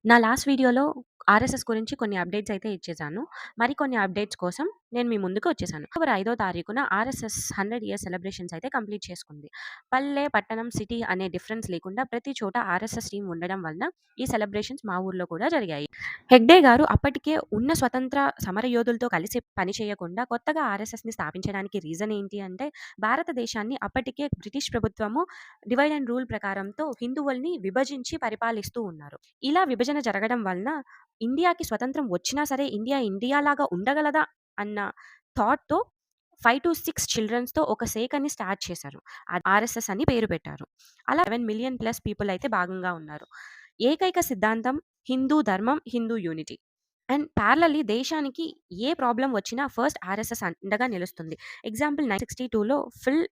నా లాస్ట్ వీడియోలో ఆర్ఎస్ఎస్ గురించి కొన్ని అప్డేట్స్ అయితే ఇచ్చేసాను. మరికొన్ని అప్డేట్స్ కోసం నేను మీ ముందుకు వచ్చేసాను. అక్టోబర్ 5వ తారీఖున ఆర్ఎస్ఎస్ 100 ఇయర్స్ సెలబ్రేషన్స్ అయితే కంప్లీట్ చేసుకుంది. పల్లె, పట్టణం, సిటీ అనే డిఫరెన్స్ లేకుండా ప్రతి చోట ఆర్ఎస్ఎస్ టీమ్ ఉండడం వలన ఈ సెలబ్రేషన్స్ మా ఊర్లో కూడా జరిగాయి. హెగ్డే గారు అప్పటికే ఉన్న స్వతంత్ర సమరయోధులతో కలిసి పని చేయకుండా కొత్తగా ఆర్ఎస్ఎస్‌ని స్థాపించడానికి రీజన్ ఏంటి అంటే, భారతదేశాన్ని అప్పటికే బ్రిటిష్ ప్రభుత్వము డివైడ్ అండ్ రూల్ ప్రకారంతో హిందువుల్ని విభజించి పరిపాలిస్తూ ఉన్నారు. ఇలా విభజన జరగడం వలన ఇండియాకి స్వతంత్రం వచ్చినా సరే ఇండియాలాగా ఉండగలదా అన్న థాట్‌తో 5-6 చిల్డ్రన్స్‌తో ఒక సేకని స్టార్ట్ చేశారు. అది ఆర్ఎస్ఎస్ అని పేరు పెట్టారు. అలా 7 మిలియన్ ప్లస్ పీపుల్ అయితే భాగంగా ఉన్నారు. ఏకైక సిద్ధాంతం హిందూ ధర్మం, హిందూ యూనిటీ. అండ్ ప్యారలల్లీ దేశానికి ఏ ప్రాబ్లమ్ వచ్చినా ఫస్ట్ ఆర్ఎస్ఎస్ అండగా నిలుస్తుంది. ఎగ్జాంపుల్ 1962లో ఫుల్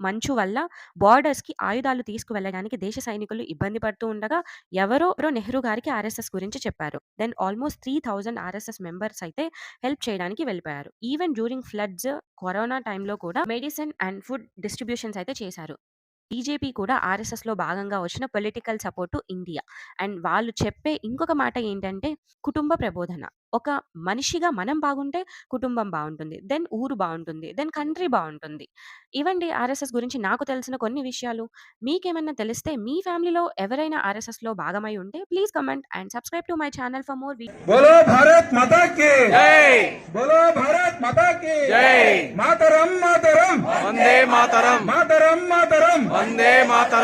మంచు వల్ల బోర్డర్స్‌కి ఆయుధాలు తీసుకువెళ్ళడానికి దేశ సైనికులు ఇబ్బంది పడుతూ ఉండగా ఎవరో నెహ్రూ గారికి ఆర్ఎస్ఎస్ గురించి చెప్పారు. దెన్ ఆల్మోస్ట్ 3000 ఆర్ఎస్ఎస్ మెంబర్స్ అయితే హెల్ప్ చేయడానికి వెళ్ళిపోయారు. ఈవెన్ డ్యూరింగ్ ఫ్లడ్స్, కరోనా టైంలో కూడా మెడిసిన్ అండ్ ఫుడ్ డిస్ట్రిబ్యూషన్స్ అయితే చేశారు. బీజేపీ కూడా ఆర్ఎస్ఎస్‌లో భాగంగా వచ్చిన political support to India. And వాళ్ళు చెప్పే ఇంకొక మాట ఏంటంటే కుటుంబ ప్రబోధన. ఒక మనిషిగా మనం బాగుంటే కుటుంబం బావుంటుంది. దెన్ ఊరు బావుంటుంది. దెన్ కంట్రీ బావుంటుంది. ఇవండి ఆర్ఎస్ఎస్ గురించి నాకు తెలిసిన కొన్ని విషయాలు. మీకేమన్నా తెలిస్తే మీ ఫ్యామిలీలో ఎవరైనా ఆర్ఎస్ఎస్‌లో భాగమై ఉంటే please comment and subscribe to my channel for more बोलो भारत माता की जय। बोलो भारत माता की जय। मातरम मातरम वंदे मातरम मातरम मातरम वंदे मातरम।